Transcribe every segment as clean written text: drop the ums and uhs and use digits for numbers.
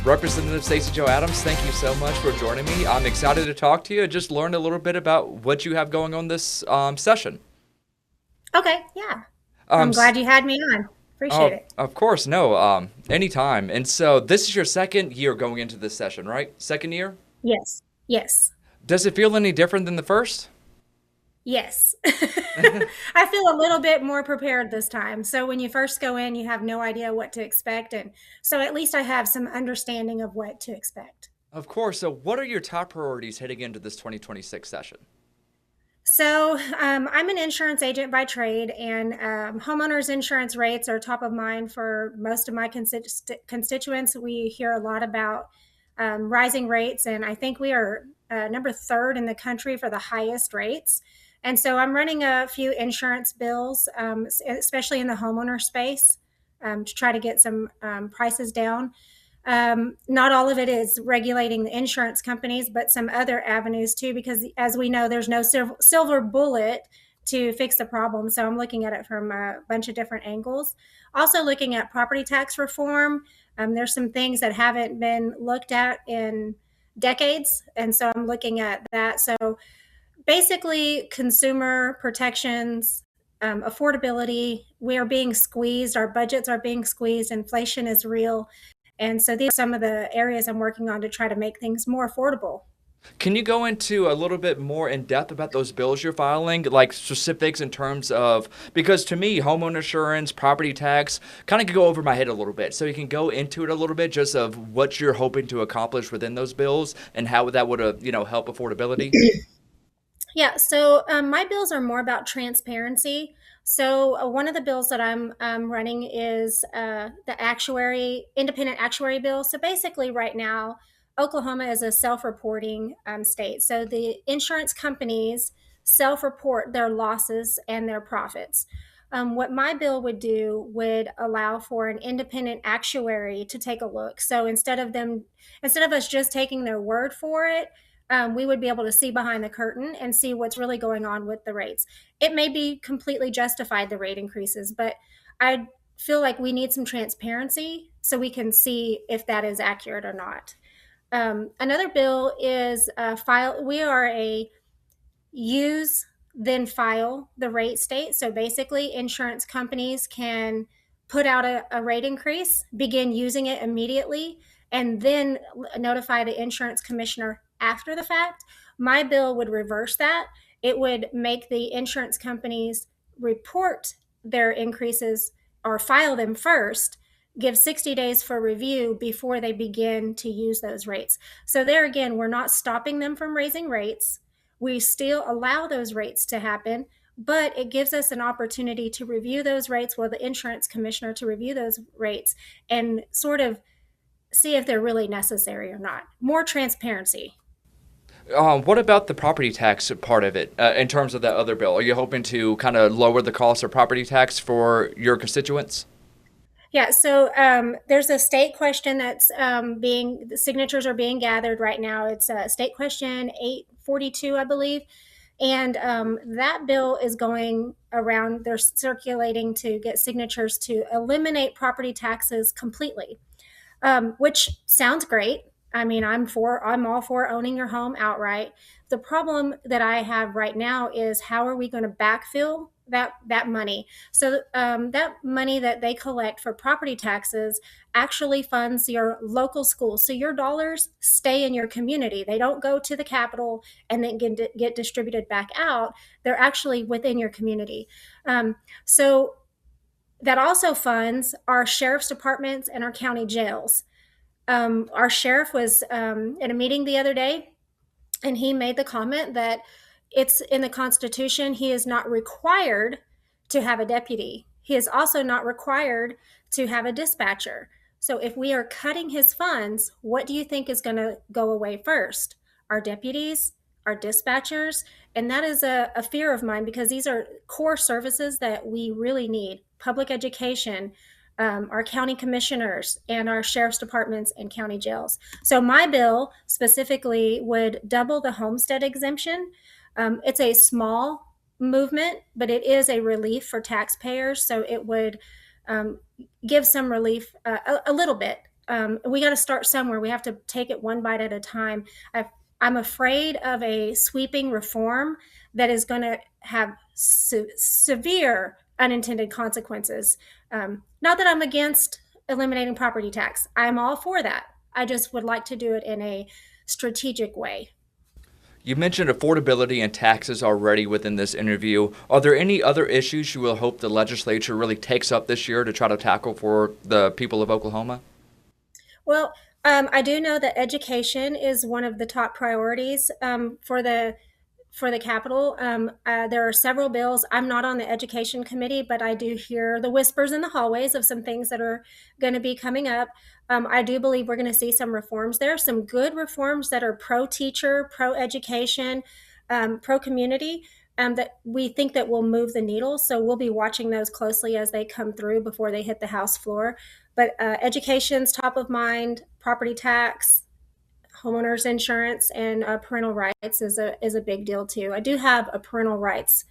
Representative Stacy Joe Adams, thank you so much for joining me. I'm excited to talk to you and just learn a little bit about what you have going on this session. Okay, yeah. Um, I'm s- glad you had me on. Appreciate oh, it. of course, no, anytime. And so this is your second year going into this session, right? Second year? Yes. Yes. Does it feel any different than the first? Yes. I feel a little bit more prepared this time. So when you first go in, you have no idea what to expect. And so at least I have some understanding of what to expect. Of course. So what are your top priorities heading into this 2026 session? So I'm an insurance agent by trade, and homeowners insurance rates are top of mind for most of my constituents. We hear a lot about rising rates, and I think we are number third in the country for the highest rates. And so I'm running a few insurance bills, especially in the homeowner space, to try to get some prices down. Not all of it is regulating the insurance companies, but some other avenues too, because as we know, there's no silver bullet to fix the problem. So I'm looking at it from a bunch of different angles. Also, looking at property tax reform. There's some things that haven't been looked at in decades. And so I'm looking at that. So basically, consumer protections, affordability, we are being squeezed, our budgets are being squeezed, inflation is real. And so these are some of the areas I'm working on to try to make things more affordable. Can you go into a little bit more in depth about those bills you're filing, like specifics in terms of, because to me, homeowner insurance, property tax kind of could go over my head a little bit. So you can go into it a little bit just of what you're hoping to accomplish within those bills and how that would, help affordability. Yeah, so my bills are more about transparency. So one of the bills that I'm running is the independent actuary bill. So basically, right now, Oklahoma is a self-reporting state. So the insurance companies self-report their losses and their profits. What my bill would do would allow for an independent actuary to take a look. So instead of us just taking their word for it, we would be able to see behind the curtain and see what's really going on with the rates. It may be completely justified, the rate increases, but I feel like we need some transparency so we can see if that is accurate or not. Another bill is file. We are a use then file the rate state. So basically, insurance companies can put out a rate increase, begin using it immediately, and then notify the insurance commissioner after the fact. My bill would reverse that. It would make the insurance companies report their increases or file them first, give 60 days for review before they begin to use those rates. So, there again, we're not stopping them from raising rates. We still allow those rates to happen, but it gives us an opportunity to review those rates, well, the insurance commissioner to review those rates and sort of see if they're really necessary or not. More transparency. What about the property tax part of it in terms of that other bill? Are you hoping to kind of lower the cost of property tax for your constituents? Yeah, so there's a state question that's the signatures are being gathered right now. It's state question 842, I believe. And that bill is going around, they're circulating to get signatures to eliminate property taxes completely, which sounds great. I mean, I'm all for owning your home outright. The problem that I have right now is how are we going to backfill that money? So that money that they collect for property taxes actually funds your local schools. So your dollars stay in your community. They don't go to the capital and then get distributed back out. They're actually within your community. So that also funds our sheriff's departments and our county jails. Our sheriff was at a meeting the other day, and he made the comment that it's in the Constitution. He is not required to have a deputy. He is also not required to have a dispatcher. So if we are cutting his funds, what do you think is going to go away first? Our deputies, our dispatchers? And that is a fear of mine because these are core services that we really need. Public education, our county commissioners, and our sheriff's departments and county jails. So my bill specifically would double the homestead exemption. It's a small movement, but it is a relief for taxpayers. So it would give some relief, a little bit. we got to start somewhere. We have to take it one bite at a time. I'm afraid of a sweeping reform that is going to have severe unintended consequences. Not that I'm against eliminating property tax, I'm all for that. I just would like to do it in a strategic way. You mentioned affordability and taxes already within this interview. Are there any other issues you will hope the legislature really takes up this year to try to tackle for the people of Oklahoma? Well, I do know that education is one of the top priorities for the Capitol. There are several bills. I'm not on the education committee, but I do hear the whispers in the hallways of some things that are going to be coming up. I do believe we're going to see some reforms there, some good reforms that are pro teacher, pro education, pro community. That we think that will move the needle. So we'll be watching those closely as they come through before they hit the House floor. But education's top of mind, property tax, homeowners insurance, and parental rights is a big deal too. I do have a parental rights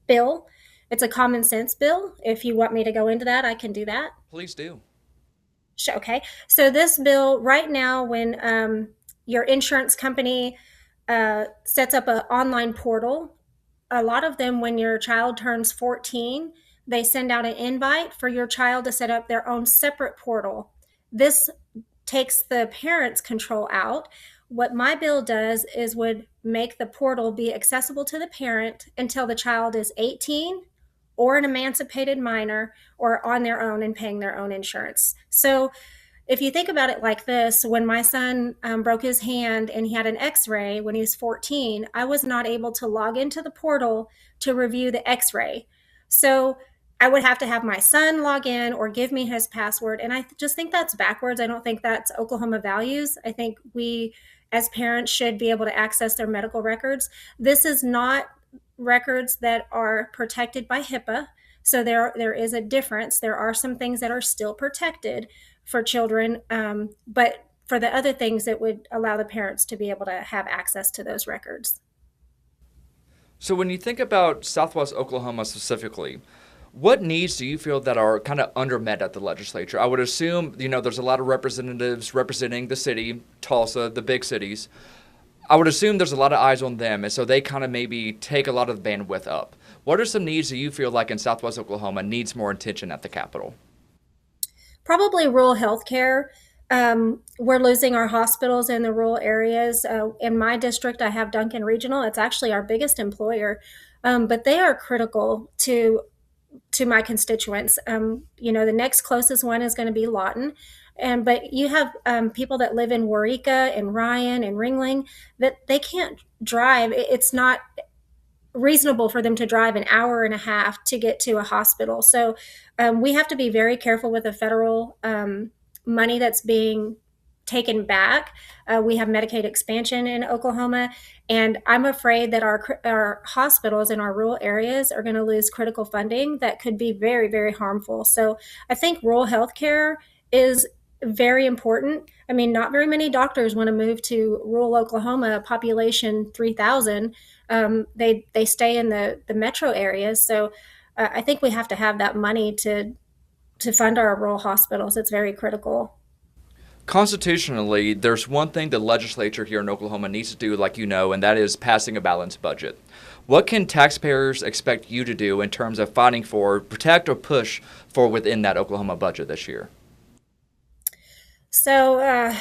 bill. It's a common sense bill. If you want me to go into that, I can do that. Please do. Okay. So this bill right now, when your insurance company sets up an online portal, a lot of them, when your child turns 14, they send out an invite for your child to set up their own separate portal. This takes the parents' control out. What my bill does is would make the portal be accessible to the parent until the child is 18 or an emancipated minor or on their own and paying their own insurance. So if you think about it like this, when my son broke his hand and he had an x-ray when he was 14, I was not able to log into the portal to review the x-ray. So I would have to have my son log in or give me his password. And I just think that's backwards. I don't think that's Oklahoma values. I think we as parents should be able to access their medical records. This is not records that are protected by HIPAA. So there is a difference. There are some things that are still protected for children, but for the other things, it would allow the parents to be able to have access to those records. So, when you think about Southwest Oklahoma specifically, what needs do you feel that are kind of undermet at the legislature? I would assume, there's a lot of representatives representing the city, Tulsa, the big cities. I would assume there's a lot of eyes on them, and so they kind of maybe take a lot of the bandwidth up. What are some needs that you feel like in Southwest Oklahoma needs more attention at the Capitol? Probably rural healthcare. We're losing our hospitals in the rural areas. In my district, I have Duncan Regional. It's actually our biggest employer, but they are critical to my constituents. The next closest one is going to be Lawton. But you have people that live in Waurika and Ryan and Ringling that they can't drive. It's not reasonable for them to drive an hour and a half to get to a hospital. So we have to be very careful with the federal money that's being taken back. We have Medicaid expansion in Oklahoma, and I'm afraid that our hospitals in our rural areas are going to lose critical funding that could be very, very harmful. So I think rural healthcare is very important. I mean, not very many doctors want to move to rural Oklahoma, population 3,000. They stay in the metro areas. So I think we have to have that money to fund our rural hospitals. It's very critical. Constitutionally, there's one thing the legislature here in Oklahoma needs to do, like and that is passing a balanced budget. What can taxpayers expect you to do in terms of fighting for, protect, or push for within that Oklahoma budget this year? So,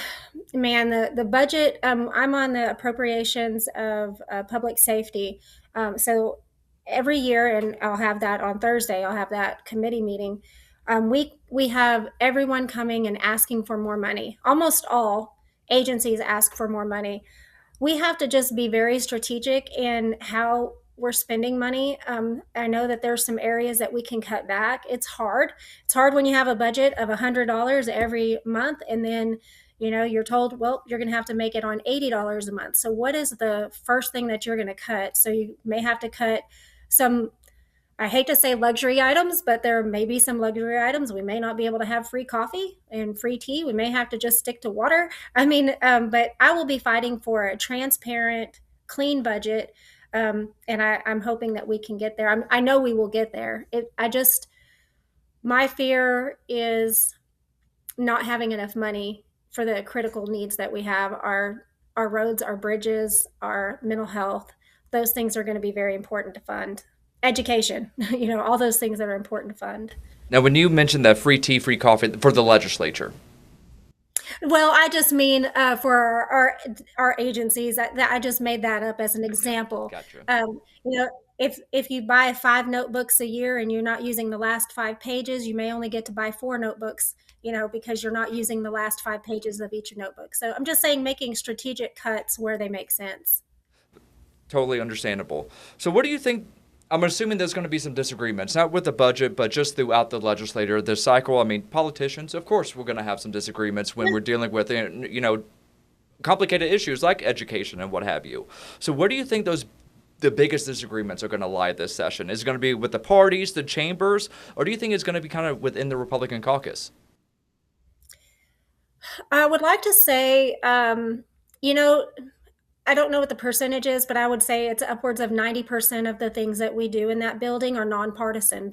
man, the budget. I'm on the appropriations of public safety. So every year, and I'll have that on Thursday. I'll have that committee meeting. We have everyone coming and asking for more money. Almost all agencies ask for more money. We have to just be very strategic in how we're spending money. I know that there's some areas that we can cut back. It's hard. It's hard when you have a budget of $100 every month, and then you're told, well, you're going to have to make it on $80 a month. So what is the first thing that you're going to cut? So you may have to cut some, I hate to say luxury items, but there may be some luxury items. We may not be able to have free coffee and free tea. We may have to just stick to water. I mean, but I will be fighting for a transparent, clean budget. And I'm hoping that we can get there. I know we will get there. My fear is not having enough money for the critical needs that we have, our roads, our bridges, our mental health. Those things are going to be very important to fund. Education, all those things that are important to fund. Now, when you mentioned that free tea, free coffee for the legislature, Well, I just mean for our agencies. That I just made that up as an okay, example. gotcha. If you buy 5 notebooks a year and you're not using the last 5 pages, you may only get to buy 4 notebooks. Because you're not using the last 5 pages of each notebook. So I'm just saying, making strategic cuts where they make sense. Totally understandable. So, what do you think? I'm assuming there's going to be some disagreements, not with the budget, but just throughout the legislature, this cycle. I mean, politicians, of course, we're going to have some disagreements when we're dealing with, complicated issues like education and what have you. So, where do you think the biggest disagreements are going to lie this session? Is it going to be with the parties, the chambers, or do you think it's going to be kind of within the Republican caucus? I would like to say, you know, I don't know what the percentage is, but I would say it's upwards of 90% of the things that we do in that building are nonpartisan.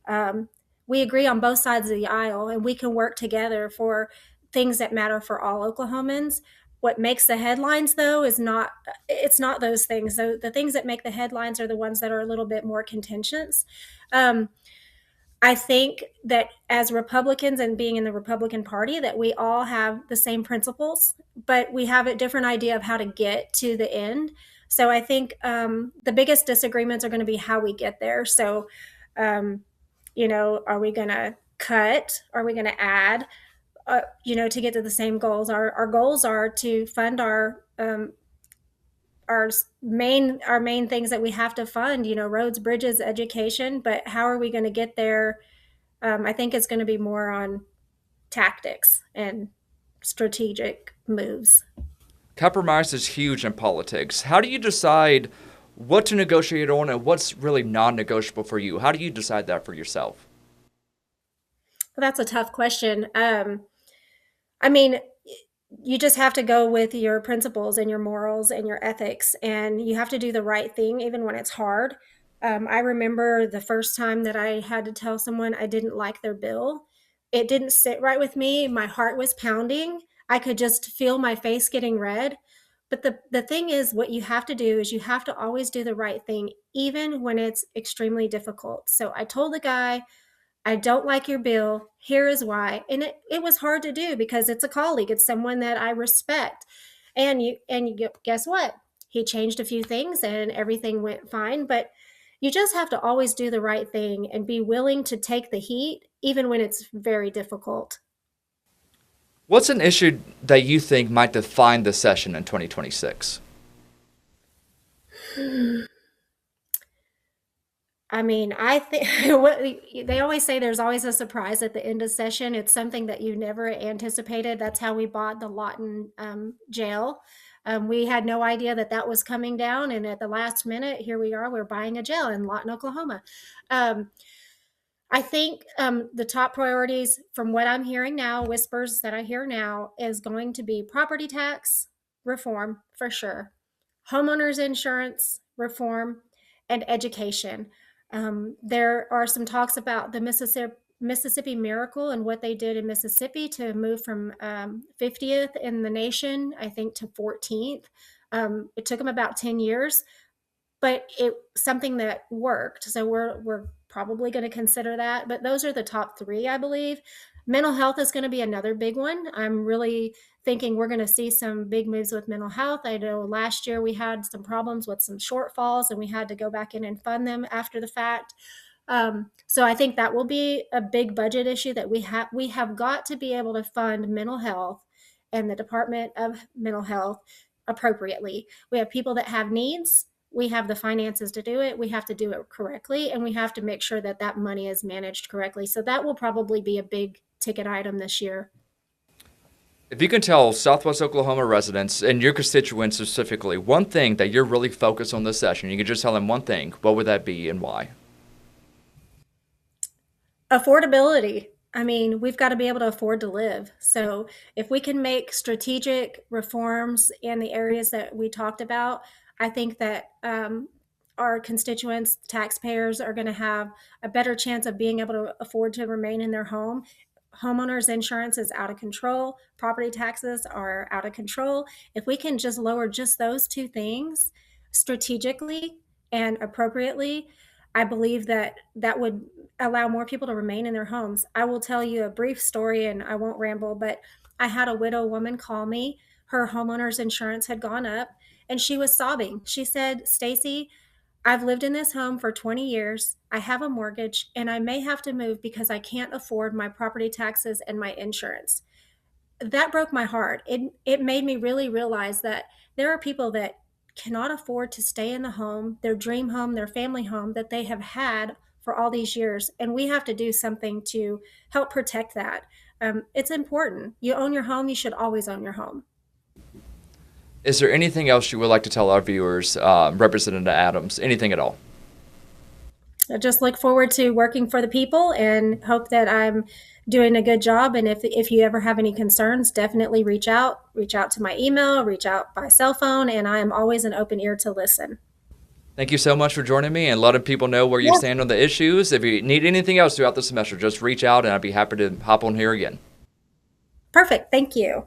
Um, we agree on both sides of the aisle, and we can work together for things that matter for all Oklahomans. What makes the headlines, though, it's not those things. So the things that make the headlines are the ones that are a little bit more contentious. Um, I think that as Republicans and being in the Republican Party, that we all have the same principles, but we have a different idea of how to get to the end. So I think the biggest disagreements are going to be how we get there. So, um, are we going to cut? Are we going to add? To get to the same goals. Our goals are to fund our main things that we have to fund. Roads, bridges, education. But how are we going to get there? I think it's going to be more on tactics and strategic moves. Compromise is huge in politics. How do you decide what to negotiate on and what's really non negotiable for you? How do you decide that for yourself? Well, that's a tough question. I mean, you just have to go with your principles and your morals and your ethics, and you have to do the right thing even when it's hard. I remember the first time that I had to tell someone I didn't like their bill. It didn't sit right with me. My heart was pounding. I could just feel my face getting red. But the thing is, what you have to do is you have to always do the right thing, even when it's extremely difficult. So I told the guy, I don't like your bill. Here is why. And it was hard to do because it's a colleague, it's someone that I respect. And you guess what? He changed a few things and everything went fine. But you just have to always do the right thing and be willing to take the heat, even when it's very difficult. What's an issue that you think might define the session in 2026? I mean, I think they always say, there's always a surprise at the end of session. It's something that you never anticipated. That's how we bought the Lawton jail. We had no idea that that was coming down, and at the last minute, here we are. We're buying a jail in Lawton, Oklahoma. Um, I think the top priorities, from what I'm hearing now, whispers that I hear now, is going to be property tax reform for sure, homeowners insurance reform, and education. There are some talks about the Mississippi Miracle and what they did in Mississippi to move from 50th in the nation, I think, to 14th. It took them about 10 years, but it something that worked. So we're probably going to consider that. But those are the top three, I believe. Mental health is going to be another big one. I'm really thinking we're going to see some big moves with mental health. I know last year we had some problems with some shortfalls, and we had to go back in and fund them after the fact. So I think that will be a big budget issue that we have got to be able to fund mental health and the Department of Mental Health appropriately. We have people that have needs. We have the finances to do it. We have to do it correctly, and we have to make sure that that money is managed correctly. So that will probably be a big ticket item this year. If you can tell Southwest Oklahoma residents and your constituents specifically one thing that you're really focused on this session, you could just tell them one thing, what would that be and why? Affordability. I mean, we've got to be able to afford to live. So if we can make strategic reforms in the areas that we talked about, I think that our constituents, taxpayers, are going to have a better chance of being able to afford to remain in their home. Homeowners insurance is out of control. Property taxes are out of control. If we can just lower just those two things strategically and appropriately, I believe that that would allow more people to remain in their homes. I will tell you a brief story and I won't ramble, but I had a widow woman call me. Her homeowner's insurance had gone up and she was sobbing. She said, Stacy, I've lived in this home for 20 years. I have a mortgage and I may have to move because I can't afford my property taxes and my insurance. That broke my heart. It made me really realize that there are people that cannot afford to stay in the home, their dream home, their family home that they have had for all these years. And we have to do something to help protect that. It's important. You own your home, you should always own your home. Is there anything else you would like to tell our viewers, Representative Adams? Anything at all? I just look forward to working for the people and hope that I'm doing a good job. And if you ever have any concerns, definitely reach out. Reach out to my email, reach out by cell phone, and I am always an open ear to listen. Thank you so much for joining me and letting people know where you Yes. stand on the issues. If you need anything else throughout the semester, just reach out and I'd be happy to hop on here again. Perfect. Thank you.